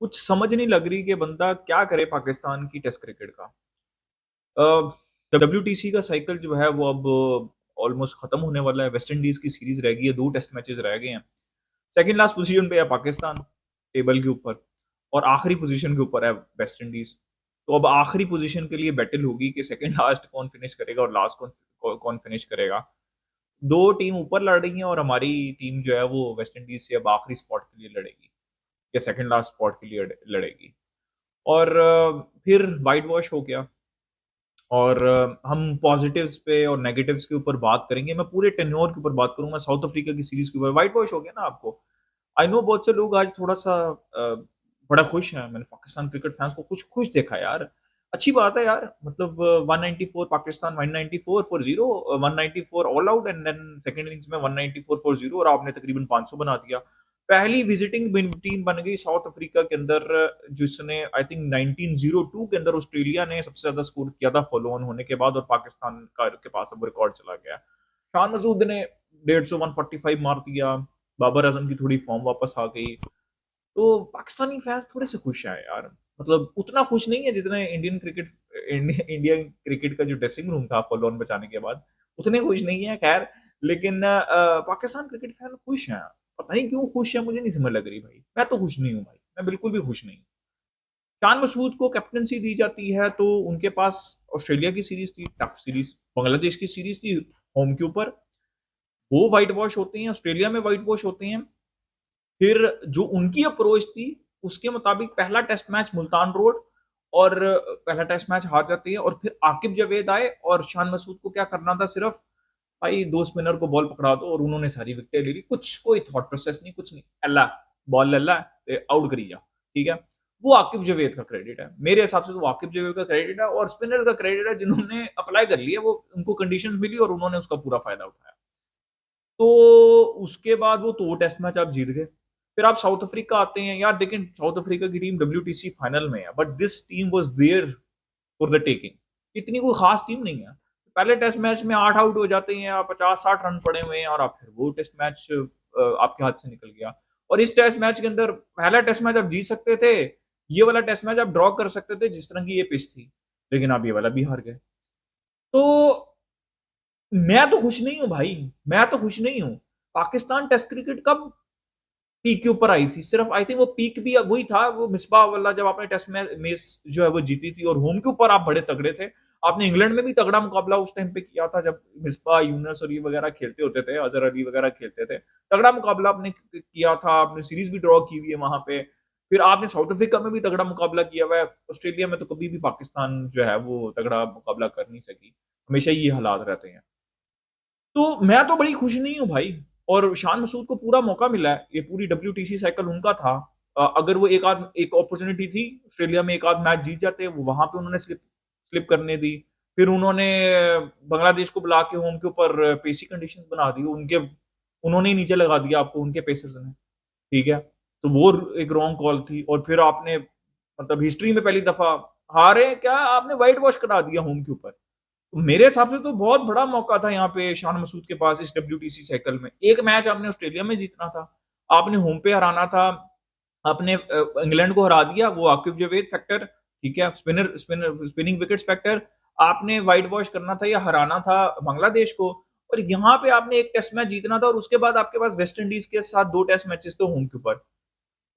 कुछ समझ नहीं लग रही कि बंदा क्या करे पाकिस्तान की टेस्ट क्रिकेट का। डब्ल्यूटीसी का साइकिल जो है वो अब ऑलमोस्ट खत्म होने वाला है। वेस्ट इंडीज की सीरीज रह गई है, 2 टेस्ट मैचेस रह गए हैं। सेकंड लास्ट पोजीशन पे है पाकिस्तान टेबल के ऊपर और आखिरी पोजीशन के ऊपर है वेस्ट इंडीज। तो अब आखिरी पोजीशन के लिए बैटल होगी कि सेकंड लास्ट कौन फिनिश करेगा और लास्ट कौन फिनिश करेगा। 2 टीम ऊपर लड़ रही हैं और हमारी टीम जो है वो वेस्ट इंडीज से अब आखिरी स्पॉट के लिए लड़ेगी या सेकंड लास्ट स्पॉट के लिए लड़ेगी। और फिर व्हाइट वॉश हो गया। और हम पॉजिटिव्स पे और नेगेटिव्स के ऊपर बात करेंगे। मैं पूरे टेन्योर के ऊपर बात करूँगा, साउथ अफ्रीका की सीरीज़ के ऊपर। व्हाइट वॉश हो गया ना आपको। आई नो बहुत से लोग आज थोड़ा-सा बड़ा खुश हैं। मैंने पाकिस्तान क्रिकेट फैन्स को कुछ खुश देखा यार। अच्छी बात है यार, मतलब 194 Pakistan 194 for 0, 194 all out and then second innings में 194 फॉर 0 और आपने तकरीबन 500 बना दिया। पहली विजिटिंग टीम बन गई साउथ अफ्रीका के अंदर, जिसने आई थिंक 1902 के अंदर ऑस्ट्रेलिया ने सबसे ज्यादा स्कोर किया था फॉलो ऑन होने के बाद, और पाकिस्तान का के पास अब रिकॉर्ड चला गया। शान मसूद ने 150 145 मार दिया। बाबर आजम की थोड़ी फॉर्म वापस आ गई। तो पाकिस्तानी फैंस थोड़े से खुश हैं यार। मतलब उतना खुश नहीं है जितना इंडियन क्रिकेट का जो ड्रेसिंग रूम था फॉलो ऑन बचाने के बाद, उतने खुश नहीं है खैर। लेकिन पाकिस्तान क्रिकेट फैन खुश हैं। पता नहीं क्यों खुश है, मुझे नहीं समझ लग रही भाई। मैं तो खुश नहीं हूँ भाई, मैं बिल्कुल भी खुश नहीं। शान मसूद को कैप्टनसी दी जाती है तो उनके पास ऑस्ट्रेलिया की सीरीज थी, टफ सीरीज, बांग्लादेश की सीरीज थी होम के ऊपर। वो व्हाइट वॉश होते हैं, ऑस्ट्रेलिया में व्हाइट वॉश होते हैं। फिर जो उनकी अप्रोच थी, उसके मुताबिक पहला टेस्ट मैच मुल्तान रोड, और पहला टेस्ट मैच हार जाती है। और फिर आकिब जावेद आए और शान मसूद को क्या करना था, सिर्फ भाई 2 स्पिनर को बॉल पकड़ा दो, और उन्होंने सारी विकेटें ले ली। कुछ कोई थॉट प्रोसेस नहीं, कुछ नहीं। अल्लाह बॉल लल्ला आउट करी जा, ठीक है। वो आकिब जावेद का क्रेडिट है मेरे हिसाब से। तो वो आकिब जावेद का क्रेडिट है और स्पिनर का क्रेडिट है जिन्होंने अप्लाई कर लिया। वो उनको कंडीशंस मिली और उन्होंने उसका पूरा फायदा उठाया। तो उसके बाद वो टेस्ट मैच आप जीत गए। फिर आप साउथ अफ्रीका आते हैं यार, देखें साउथ अफ्रीका की टीम डब्ल्यूटीसी फाइनल में है, but this team was there for the taking. इतनी कोई खास टीम नहीं है। पहले टेस्ट मैच में 8 आउट हो जाते हैं, आप 50-60 रन पड़े हुए हैं, और आप फिर वो टेस्ट मैच आपके हाथ से निकल गया। और इस टेस्ट मैच के अंदर पहला टेस्ट मैच आप जीत सकते थे, ये वाला टेस्ट मैच आप ड्रॉ कर सकते थे जिस तरह की ये पिच थी, लेकिन आप ये वाला भी हार गए। तो मैं तो खुश नहीं हूँ भाई, मैं तो खुश नहीं हूँ। पाकिस्तान टेस्ट क्रिकेट कब पीक के ऊपर आई थी? सिर्फ आई थिंक वो पीक भी वही था, वो मिसबाह वाला, जब आपने टेस्ट मैच जो है वो जीती थी और होम के ऊपर आप बड़े तगड़े थे। आपने इंग्लैंड में भी तगड़ा मुकाबला उस टाइम पे किया था जब मिसबाह, यूनुस और ये वगैरह खेलते होते थे, अजहर अली वगैरह खेलते थे। तगड़ा मुकाबला आपने किया था, आपने सीरीज भी ड्रॉ की हुई है वहां पे। फिर आपने साउथ अफ्रीका में भी तगड़ा मुकाबला किया हुआ है। ऑस्ट्रेलिया में तो कभी भी पाकिस्तान जो है वो तगड़ा मुकाबला कर नहीं सकी। हमेशा ये हालात रहते हैं। तो मैं तो बड़ी खुश नहीं हूँ भाई। और शान मसूद को पूरा मौका मिला है, ये पूरी डब्ल्यूटीसी साइकिल उनका था। अगर वो एक अपॉर्चुनिटी थी, ऑस्ट्रेलिया में एक आध मैच जीत जाते, वो वहां पे उन्होंने स्लिप स्लिप करने दी। फिर उन्होंने बांग्लादेश को बुला के होम के ऊपर पेसी कंडीशंस बना दी, उनके उन्होंने ही नीचे लगा दिया आपको, उनके पेसर्स ने, ठीक है। तो वो एक रॉन्ग कॉल थी। और फिर आपने मतलब हिस्ट्री में पहली दफा हारे क्या, आपने व्हाइट वॉश करा दिया होम के ऊपर। तो मेरे हिसाब से तो बहुत बड़ा मौका था यहाँ पे शान मसूद के पास इस डब्ल्यूटीसी साइकिल में। एक मैच आपने ऑस्ट्रेलिया में जीतना था, आपने होम पे हराना था, आपने इंग्लैंड को हरा दिया, वो आकिब जावेद फैक्टर, ठीक है, स्पिनिंग विकेट्स फैक्टर। आपने व्हाइट वॉश करना था या हराना था बांग्लादेश को, और यहाँ पे आपने एक टेस्ट मैच जीतना था, और उसके बाद आपके पास वेस्ट इंडीज के साथ 2 टेस्ट मैचेस थे होम के ऊपर।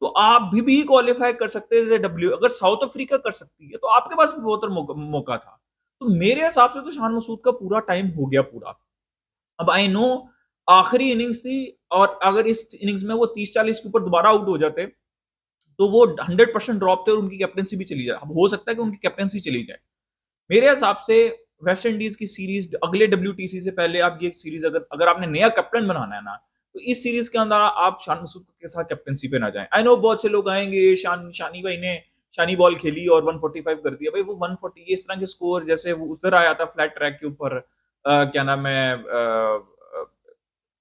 तो आप भी क्वालिफाई कर सकते थे डब्ल्यू, अगर साउथ अफ्रीका कर सकती है तो आपके पास भी बहुत मौका था। तो मेरे हिसाब से तो शान मसूद का पूरा टाइम हो गया पूरा। अब आई नो आखिरी इनिंग्स थी, और अगर इस इनिंग्स में वो 30-40 के ऊपर दोबारा आउट हो जाते तो वो 100% ड्रॉप थे और उनकी कैप्टनसी भी चली जाए। अब हो सकता है कि उनकी कैप्टनसी चली जाए। मेरे हिसाब से वेस्ट इंडीज की सीरीज अगले डब्ल्यूटीसी से पहले, आप ये सीरीज अगर अगर आपने नया कैप्टन बनाना है ना, तो इस सीरीज के अंदर आप शान मसूद के साथ कैप्टनसी पे ना जाएं। आई नो बहुत से लोग आएंगे, शानी भाई ने शानी बॉल खेली और 145 कर दिया। भाई वो 140 इस तरह के स्कोर, जैसे वो उधर आया था फ्लैट ट्रैक के ऊपर, क्या नाम है,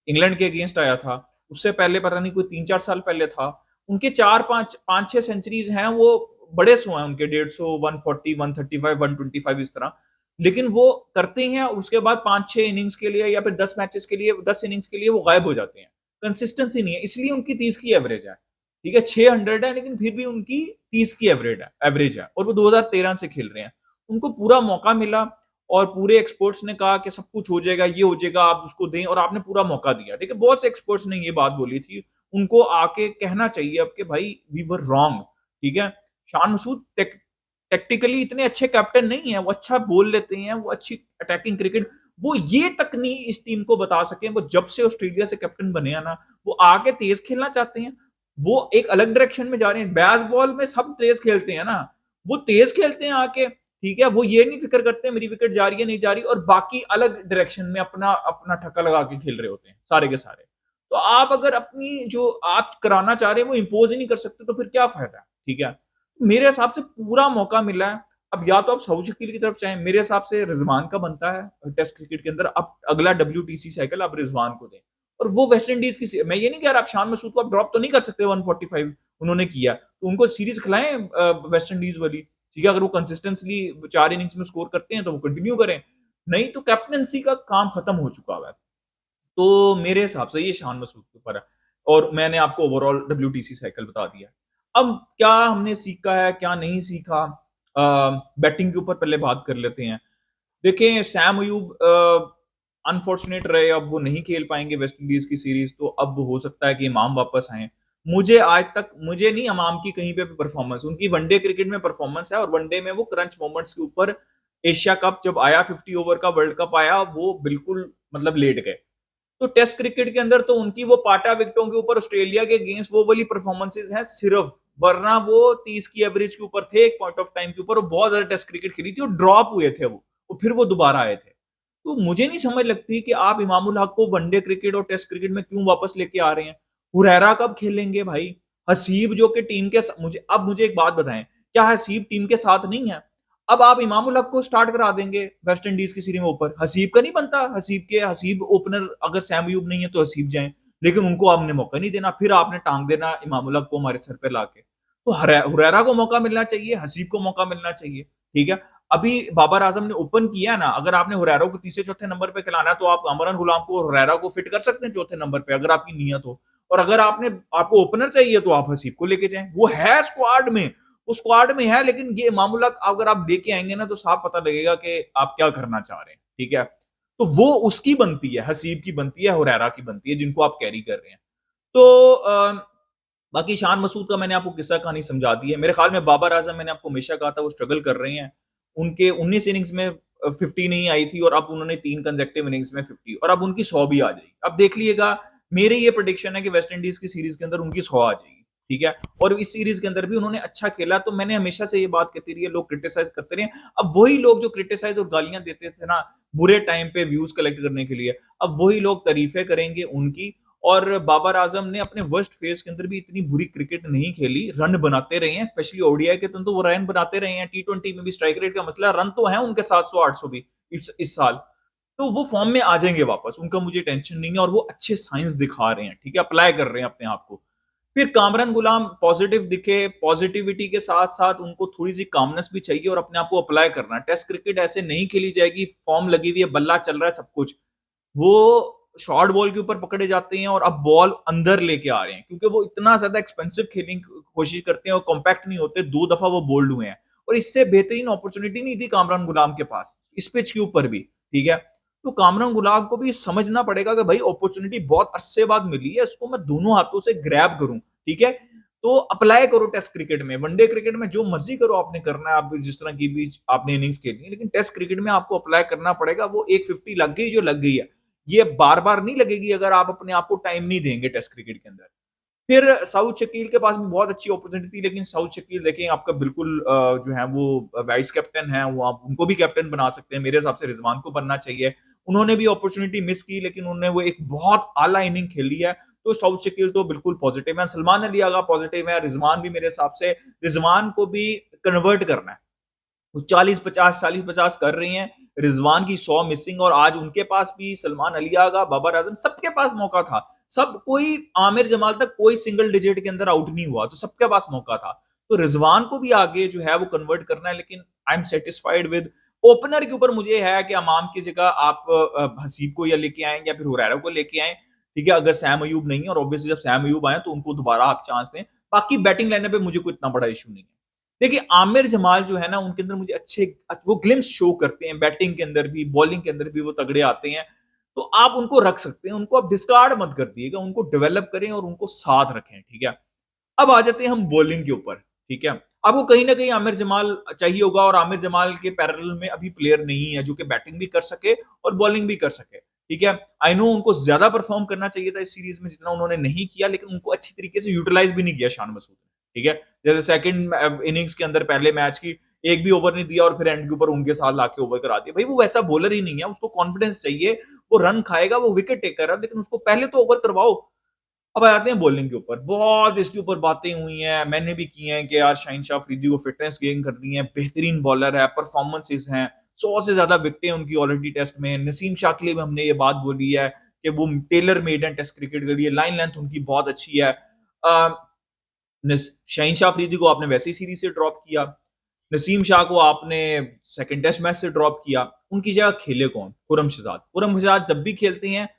इंग्लैंड के अगेंस्ट आया था। उससे पहले पता नहीं कोई 3-4 साल पहले था। उनके 4-5 5-6 सेंचुरीज हैं, वो बड़े सो हैं उनके, 150, 140, 135, 125 इस तरह। लेकिन वो करते हैं और उसके बाद 5-6 इनिंग्स के लिए या फिर 10 मैचेस के लिए, 10 इनिंग्स के लिए वो गायब हो जाते हैं। कंसिस्टेंसी नहीं है, इसलिए उनकी 30 की एवरेज है, ठीक है 600 है लेकिन फिर भी उनकी 30 की एवरेज है और वो 2013 से खेल रहे हैं। उनको पूरा मौका मिला और पूरे एक्सपर्ट्स ने कहा कि सब कुछ हो जाएगा, ये हो जाएगा, आप उसको दें और आपने पूरा मौका दिया। ठीक है, बहुत से एक्सपर्ट्स ने ये बात बोली थी। उनको आके कहना चाहिए अब कि भाई वी वर रॉन्ग, ठीक है? शान मसूद टैक्टिकली इतने अच्छे कैप्टन नहीं है, वो अच्छा बोल लेते हैं, वो अच्छी अटैकिंग क्रिकेट वो ये तक नहीं इस टीम को बता सके। वो जब से ऑस्ट्रेलिया से कैप्टन बने हैं ना, वो आगे तेज खेलना चाहते हैं। वो एक अलग डायरेक्शन में जा रहे हैं। बेसबॉल में सब तेज खेलते हैं ना, वो तेज खेलते हैं आके, ठीक है? वो ये नहीं फिक्र करते मेरी विकेट जा रही है, नहीं जा रही और बाकी अलग डायरेक्शन में अपना अपना ठक्का लगा के खेल रहे होते हैं, सारे के सारे। तो आप अगर अपनी जो आप कराना चाह रहे हैं, वो इम्पोज़ ही नहीं कर सकते, तो फिर क्या फ़ायदा? ठीक है? मेरे हिसाब से पूरा मौका मिला है। अब या तो आप सऊद शकील की तरफ जाएँ, मेरे हिसाब से रिजवान का बनता है टेस्ट क्रिकेट के अंदर। अब अगला डब्ल्यूटीसी साइकिल आप रिजवान को दें और वो वेस्ट इंडीज़ की मैं ये नहीं कह रहा आप शान मसूद को आप ड्रॉप तो नहीं कर सकते 145 उन्होंने किया। तो उनको सीरीज़ खिलाएँ वेस्ट इंडीज़ वाली, ठीक है? अगर वो कंसिस्टेंटली 4 इनिंग्स में स्कोर करते हैं, तो वो कंटिन्यू करें। नहीं तो कैप्टेंसी का काम खत्म हो चुका हुआ है। तो मेरे हिसाब से ये शान मसूद के ऊपर है और मैंने आपको ओवरऑल डब्ल्यूटीसी साइकिल बता दिया है। अब क्या हमने सीखा है, क्या नहीं सीखा? बैटिंग के ऊपर पहले बात कर लेते हैं। देखिए सैम अयूब अनफॉर्चुनेट रहे, अब वो नहीं खेल पाएँगे वेस्ट इंडीज़ की सीरीज़, तो अब हो सकता है कि इमाम वापस आएँ। मुझे आज तक मुझे नहीं इमाम की कहीं पे भी परफॉर्मेंस उनकी वनडे क्रिकेट में परफॉर्मेंस है और वनडे में वो क्रंच मोमेंट्स के ऊपर एशिया कप जब आया 50 ओवर का वर्ल्ड कप आया, वो बिल्कुल मतलब लेट गए। तो टेस्ट क्रिकेट के अंदर तो उनकी वो पाटा विकेटों के ऊपर ऑस्ट्रेलिया के अगेंस्ट वो वाली परफॉर्मेंसेस हैं सिर्फ, वरना वो 30 की एवरेज के ऊपर थे एक पॉइंट ऑफ टाइम के ऊपर और बहुत ज्यादा टेस्ट क्रिकेट खेली थी और ड्रॉप हुए थे वो और फिर वो दोबारा आए थे। तो मुझे नहीं समझ लगती कि आप इमामुल हक को वनडे क्रिकेट और टेस्ट क्रिकेट में क्यों वापस लेके आ रहे हैं। हुरैरा कब खेलेंगे भाई? हसीब जो कि टीम के मुझे एक बात बताएं, क्या हसीब टीम के साथ नहीं है? अब आप इमामुल हक को स्टार्ट करा देंगे वेस्ट इंडीज की सीरीज में ओपन, हसीब का नहीं बनता? हसीब ओपनर अगर सैम अयूब नहीं है तो हसीब जाए, लेकिन उनको आपने मौका नहीं देना, फिर आपने टांग देना इमामुल हक को हमारे सर पे लाके। तो हुरैरा को मौका मिलना चाहिए, हसीब को मौका मिलना चाहिए, ठीक है? अभी बाबर आजम ने ओपन किया है ना, अगर आपने हुरैरा को तीसरे चौथे नंबर पे खिलाना है तो आप अमरन गुलाम को हुरैरा को फिट कर सकते हैं चौथे नंबर पे अगर आपकी नीयत हो। और अगर आपको ओपनर चाहिए तो आप हसीब को लेके जाएं, वो है स्क्वाड में, वो स्क्वाड में है, लेकिन ये मामूला अगर आप लेके आएंगे ना तो साफ पता लगेगा कि आप क्या करना चाह रहे हैं, ठीक है? तो वो उसकी बनती है, हसीब की बनती है, हुरैरा की बनती है, जिनको आप कैरी कर रहे हैं। तो बाकी शान मसूद का मैंने आपको किस्सा कहानी समझा दी है। मेरे ख्याल में बाबर आजम मैंने आपको हमेशा कहा था वो स्ट्रगल कर रहे हैं। उनके 19 इनिंग्स में 50 नहीं आई थी और अब उन्होंने 3 कंसेक्टिव इनिंग्स में 50 और अब उनकी 100 भी आ जाएगी। अब देख लीजिएगा, मेरी ये प्रेडिक्शन है कि वेस्ट इंडीज की सीरीज के अंदर उनकी 100 आ जाएगी, ठीक है? और इस सीरीज के अंदर भी उन्होंने अच्छा खेला, तो मैंने हमेशा से ये बात कहती रही है, लोग क्रिटिसाइज़ करते रहे। अब वही लोग जो क्रिटिसाइज़ और गालियाँ देते थे ना, बुरे टाइम पे व्यूज़ कलेक्ट करने के लिए, अब वही लोग तारीफ़ें करेंगे उनकी। और बाबर आजम ने अपने वर्स्ट फेज के अंदर भी इतनी बुरी क्रिकेट नहीं खेली, रन बनाते रहे हैं, स्पेशली ओडीआई के तो वो रन बनाते रहे हैं, टी20 में भी स्ट्राइक रेट का मसला, रन तो है उनके 700-800 भी इस साल। तो वो फॉर्म में आ जाएंगे वापस, उनका मुझे टेंशन नहीं है और वो अच्छे साइंस दिखा रहे हैं, ठीक है? अप्लाई कर रहे हैं अपने आप को। फिर कामरान गुलाम पॉजिटिव दिखे, पॉजिटिविटी के साथ साथ उनको थोड़ी सी कामनेस भी चाहिए और अपने आप को अप्लाई करना है। टेस्ट क्रिकेट ऐसे नहीं खेली जाएगी, फॉर्म लगी हुई है, बल्ला चल रहा है, सब कुछ। वो शॉर्ट बॉल के ऊपर पकड़े जाते हैं और अब बॉल अंदर लेके आ रहे हैं क्योंकि वो इतना ज्यादा एक्सपेंसिव खेलने की कोशिश करते हैं और कॉम्पैक्ट नहीं होते। 2 दफा वो बोल्ड हुए हैं और इससे बेहतरीन अपॉर्चुनिटी नहीं थी कामरान गुलाम के पास इस पिच के ऊपर भी, ठीक है? तो कामरान गुलाम को भी समझना पड़ेगा कि भाई अपॉर्चुनिटी बहुत अरसे बाद मिली है, इसको मैं दोनों हाथों से ग्रैब करूं, ठीक है? तो अप्लाई करो टेस्ट क्रिकेट में, वनडे क्रिकेट में जो मर्जी करो आपने करना है, आप जिस तरह की भी आपने इनिंग्स खेलनी है, लेकिन टेस्ट क्रिकेट में आपको अप्लाई करना पड़ेगा। वो एक 50 लग गई जो लग गई है, ये बार-बार नहीं लगेगी अगर आप अपने आप को टाइम नहीं देंगे टेस्ट क्रिकेट के अंदर। फिर सऊद शकील के पास भी बहुत अच्छी अपॉर्चुनिटी थी, लेकिन सऊद शकील देखिए आपका बिल्कुल जो है वो वाइस कैप्टन है, वो आप उनको भी कैप्टन बना सकते हैं। मेरे हिसाब से रिजवान को बनना चाहिए। उन्होंने भी अपॉर्चुनिटी मिस की, लेकिन उन्होंने वो एक बहुत आला इनिंग खेली है, तो सऊद शकील तो बिल्कुल पॉजिटिव है। सलमान अली आगा पॉजिटिव है, रिजवान भी मेरे हिसाब से रिजवान को भी कन्वर्ट करना है। वो 40-50 40-50 कर रही हैं। रिजवान की 100 मिसिंग और आज उनके पास भी सलमान अली आगा, बाबर आजम सबके पास मौका था। सब कोई आमिर जमाल तक कोई सिंगल डिजिट के अंदर आउट नहीं हुआ, तो सबके पास मौका था। तो रिजवान को भी आगे जो है वो कन्वर्ट करना है, लेकिन I am satisfied with opener के ऊपर मुझे है कि अमाम की जगह आप हसीब को या लेके आएँ या फिर हुरैरा को लेके आएँ, ठीक है? अगर सैम अयूब नहीं है और ऑब्वियसली जब सैम अयूब आए तो उनको दोबारा आप चांस दें। बाकी बैटिंग लाइनअप पे मुझे कोई इतना बड़ा इश्यू नहीं है। देखिए, आमिर जमाल जो है ना, उनके अंदर मुझे अच्छे वो ग्लिम्स शो करते हैं, बैटिंग के अंदर भी, बॉलिंग के अंदर भी वो तगड़े आते हैं। तो आप उनको रख सकते हैं, उनको आप डिस्कार्ड मत कर दिएगा, उनको डेवलप करें और उनको साथ रखें, ठीक है? अब आ जाते हैं हम बॉलिंग के ऊपर, ठीक है? आपको कहीं न कहीं आमिर जमाल चाहिए होगा और आमिर जमाल के पैरेलल में अभी प्लेयर नहीं है जो कि बैटिंग भी कर सके और बॉलिंग भी कर सके, ठीक है? आई नो उनको ज़्यादा परफ़ॉर्म करना चाहिए था इस सीरीज़ में जितना उन्होंने नहीं किया, लेकिन उनको अच्छी तरीके से यूटिलाइज़ भी नहीं किया शान मसूद ने, ठीक है? जैसे सेकंड इनिंग्स के अंदर पहले मैच की एक भी ओवर नहीं दिया और फिर एंड के ऊपर उनके साथ लाके ओवर करा दिया। भाई वो वैसा बॉलर ही नहीं है, उसको कॉन्फिडेंस चाहिए, वो रन खाएगा, वो विकेट टेकर है, लेकिन उसको पहले तो ओवर करवाओ। अब आ जाते हैं बॉलिंग के ऊपर। बहुत इसके ऊपर बातें हुई हैं, मैंने भी की हैं कि यार शाहिन अफरीदी को फिटनेस गेन करनी है, बेहतरीन बॉलर है, परफॉर्मेंसेज़ हैं, 100 से ज़्यादा विकेटें उनकी ऑलरेडी टेस्ट में। नसीम शाह के लिए भी हमने ये बात बोली है कि वो टेलर मेड हैं टेस्ट क्रिकेट के लिए, लाइन लेंथ उनकी बहुत अच्छी है। अ, नस शाहिन अफरीदी को आपने वैसे ही सीरीज़ से ड्रॉप किया। नसीम शाह को आपने सेकंड टेस्ट मैच से ड्रॉप किया। उनकी जगह खेले कौन? खुरम शेज़ाद। खुरम शेज़ाद जब भी खेलते हैं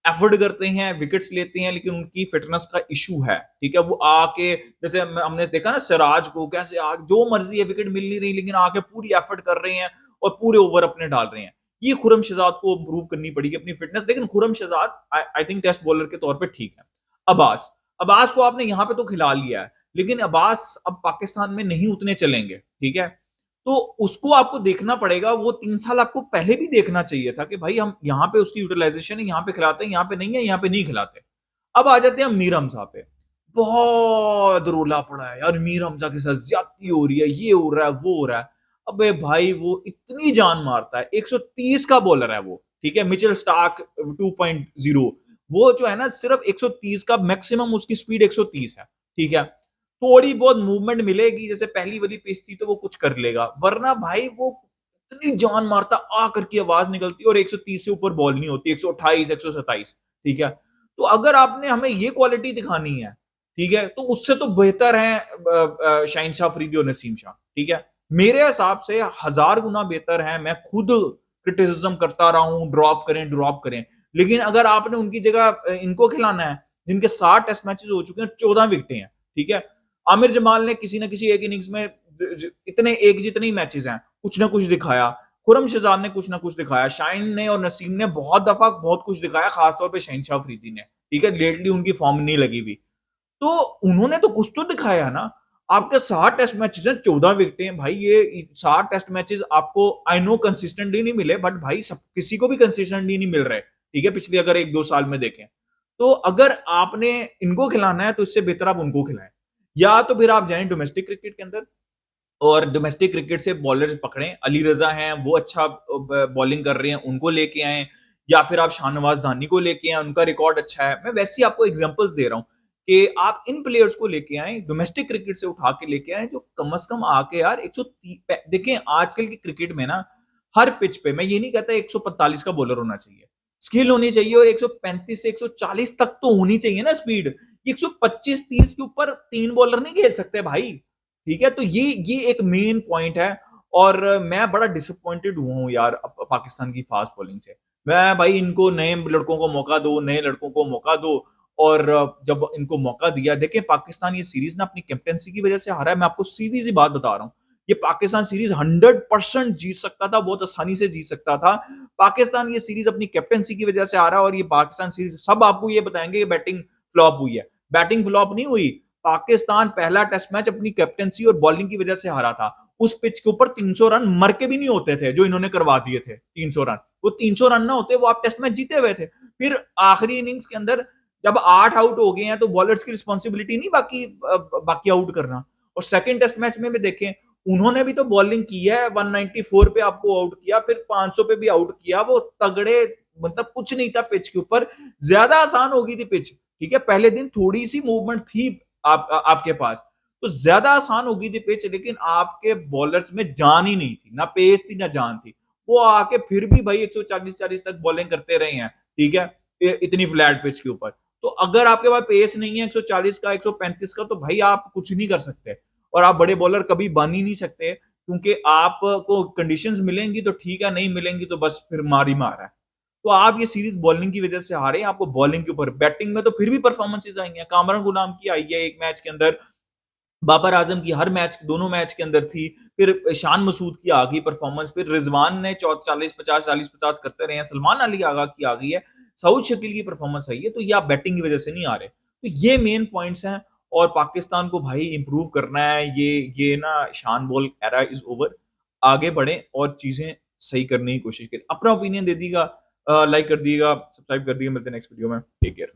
एफर्ट करते हैं, विकेट्स लेते हैं, लेकिन उनकी फिटनेस का इश्यू है, ठीक है? वो आके जैसे हमने देखा ना सिराज को कैसे आ जो मर्ज़ी है विकेट मिल नहीं रही, लेकिन आके पूरी एफर्ट कर रहे हैं और पूरे ओवर अपने डाल रहे हैं। ये खुरम शेज़ाद को इम्प्रूव करनी पड़ेगी अपनी फिटनेस, लेकिन Khurram Shehzad I think test bowler के तौर पे ठीक है। अब्बास, अब्बास को आपने यहाँ पे तो खिला लिया है, लेकिन अब्बास अब पाकिस्तान में नहीं उतने चलेंगे, ठीक है? तो उसको आपको देखना पड़ेगा, वो 3 साल आपको पहले भी देखना चाहिए था कि भाई हम यहाँ पे उसकी यूटिलाइज़ेशन है, यहाँ पे खिलाते हैं, यहाँ पे नहीं है, यहाँ पे नहीं खिलाते। अब आ जाते हैं हम मीर हमज़ा पे। बहुत रोला पड़ा है यार, मीर हमज़ा के साथ ज़्यादती हो रही है, ये हो रहा है, वो हो रहा है। अबे भाई वो इतनी जान मारता है, 130 का बॉलर है वो, ठीक है? मिचेल स्टार्क 2.0 वो जो है ना सिर्फ 130 का मैक्सिमम उसकी स्पीड 130 है, ठीक है? थोड़ी बहुत मूवमेंट मिलेगी, जैसे पहली वाली पिच थी तो वो कुछ कर लेगा, वरना भाई वो इतनी जान मारता आ करके आवाज़ निकलती है और 130 से ऊपर बॉल नहीं होती, 128, 127, ठीक है? तो अगर आपने हमें ये क्वालिटी दिखानी है, ठीक है? तो उससे तो बेहतर हैं शाहीन शाह अफरीदी और नसीम शाह, ठीक है? मेरे हिसाब से हज़ार गुना बेहतर हैं, मैं खुद क्रिटिसिज़्म करता रहा हूँ, ड्रॉप करें। लेकिन अगर आपने उनकी जगह इनको खिलाना है, जिनके 60 टेस्ट मैचेज़ हो चुके हैं, 14 विकेटें हैं, ठीक है? आमिर जमाल ने किसी न किसी एक इनिंग्स में इतने एक जितने ही मैचेज़ हैं, कुछ ना कुछ दिखाया। खुरम शेज़ाद ने कुछ ना कुछ दिखाया। शाहीन ने और नसीम ने बहुत दफ़ा बहुत कुछ दिखाया, खास तौर पे शहनशाह अफरीदी ने, ठीक है? लेटली उनकी फॉर्म नहीं लगी हुई। तो उन्होंने तो कुछ तो दिखाया ना। आपके 60 टेस्ट मैचेज़ हैं, 14 विकेटें हैं। भाई ये 60 टेस्ट मैचेज़ आपको आई नो कंसिस्टेंटली नहीं मिले, बट भाई सब किसी को भी कंसिस्टेंटली नहीं मिल रहे, ठीक है? पिछले अगर 1-2 साल में देखें। तो अगर आपने इनको खिलाना है, तो इससे बेहतर आप उनको खिलाएँ। या तो फिर आप जाएँ डोमेस्टिक क्रिकेट के अंदर और डोमेस्टिक क्रिकेट से बॉलर्स पकड़ें। अली रज़ा हैं, वो अच्छा बॉलिंग कर रहे हैं, उनको लेके आएँ या फिर आप शाहनवाज़ धानी को लेके आएँ, उनका रिकॉर्ड अच्छा है। मैं वैसे ही आपको एग्ज़ाम्पल्स दे रहा हूँ कि आप इन प्लेयर्स को लेके आएँ, डोमेस्टिक क्रिकेट से उठा के लेके आएँ, जो कम से कम आके यार 130 देखें आजकल की क्रिकेट में ना, हर पिच पे मैं ये नहीं कहता 145 का बॉलर होना चाहिए। स्किल होनी चाहिए और 135 से 140 तक तो होनी चाहिए ना स्पीड। 125-30 के ऊपर 3 बॉलर नहीं खेल सकते भाई। ठीक है? तो ये एक मेन पॉइंट है और मैं बड़ा डिसअपॉइंटेड हुआ हूँ यार पाकिस्तान की फास्ट बॉलिंग से। मैं भाई इनको नए लड़कों को मौका दो, नए लड़कों को मौका दो और जब इनको मौका दिया देखिए पाकिस्तान ये सीरीज़ ना अपनी कैप्टेंसी की वज़ह से हारा है। मैं आपको सीधी-सी बात बता रहा हूँ। ये पाकिस्तान सीरीज़ 100% जीत सकता था, बहुत आसानी से जीत सकता था। पाकिस्तान ये सीरीज़ अपनी कैप्टेंसी की वज़ह से हारा और ये पाकिस्तान सीरीज़ सब आपको ये बताएँगे कि बैटिंग फ्लॉप हुई है। बैटिंग फ्लॉप नहीं हुई। पाकिस्तान पहला टेस्ट मैच अपनी कैप्टेंसी और बॉलिंग की वजह से हारा था। उस पिच के ऊपर 300 रन मर के भी नहीं होते थे, जो इन्होंने करवा दिए थे 300 रन। वो 300 रन ना होते, वो आप टेस्ट मैच जीते हुए थे। फिर आखिरी इनिंग्स के अंदर जब 8 आउट हो गए हैं, तो बॉलर्स की रिस्पॉन्सिबिलिटी नहीं बाकी आउट करना। और सेकंड टेस्ट मैच में भी देखें, उन्होंने भी तो बॉलिंग की है, 194 पे आपको आउट किया, फिर 500 पे भी आउट किया। वो तगड़े मतलब कुछ नहीं था पिच के ऊपर, ज़्यादा आसान हो गई थी पिच, ठीक है? पहले दिन थोड़ी-सी मूवमेंट थी आपके पास। तो ज़्यादा आसान हो गई थी पिच लेकिन आपके बॉलर्स में जान ही नहीं थी, ना पेस थी ना जान थी। वो आके फिर भी भाई 140-40 तक बॉलिंग करते रहे हैं, ठीक है? इतनी फ्लैट पिच के ऊपर। तो अगर आपके पास पेस नहीं है 140 का, 135 का तो भाई आप कुछ नहीं कर सकते और आप बड़े बॉलर कभी बन ही नहीं सकते क्योंकि आपको कंडीशंस मिलेंगी तो ठीक है, नहीं मिलेंगी तो बस फिर मार ही मार है। तो आप ये सीरीज़ बॉलिंग की वज़ह से हारे हैं, आपको बॉलिंग के ऊपर बैटिंग में तो फिर भी परफ़ॉर्मेंसेज़ आई हैं। कामरान गुलाम की आई है एक मैच के अंदर बाबर आजम की हर मैच दोनों मैच के अंदर थी, फिर शान मसूद की आ गई परफॉर्मेंस, फिर रिजवान ने 40-50 40-50 करते रहे हैं, सलमान अली आगा की आ गई है, सऊद शकील की परफॉर्मेंस आई है, तो ये आप बैटिंग की वजह से नहीं आ रहे। तो ये मेन पॉइंट्स हैं और पाकिस्तान को भाई इंप्रूव करना है, ये ना शान बॉल एरा इज ओवर, आगे बढ़े और चीजें सही करने की कोशिश करें। अपना ओपिनियन दे दीजिएगा, लाइक कर दिएगा, सब्सक्राइब कर दिएगा, मिलते हैं नेक्स्ट वीडियो में, टेक केयर।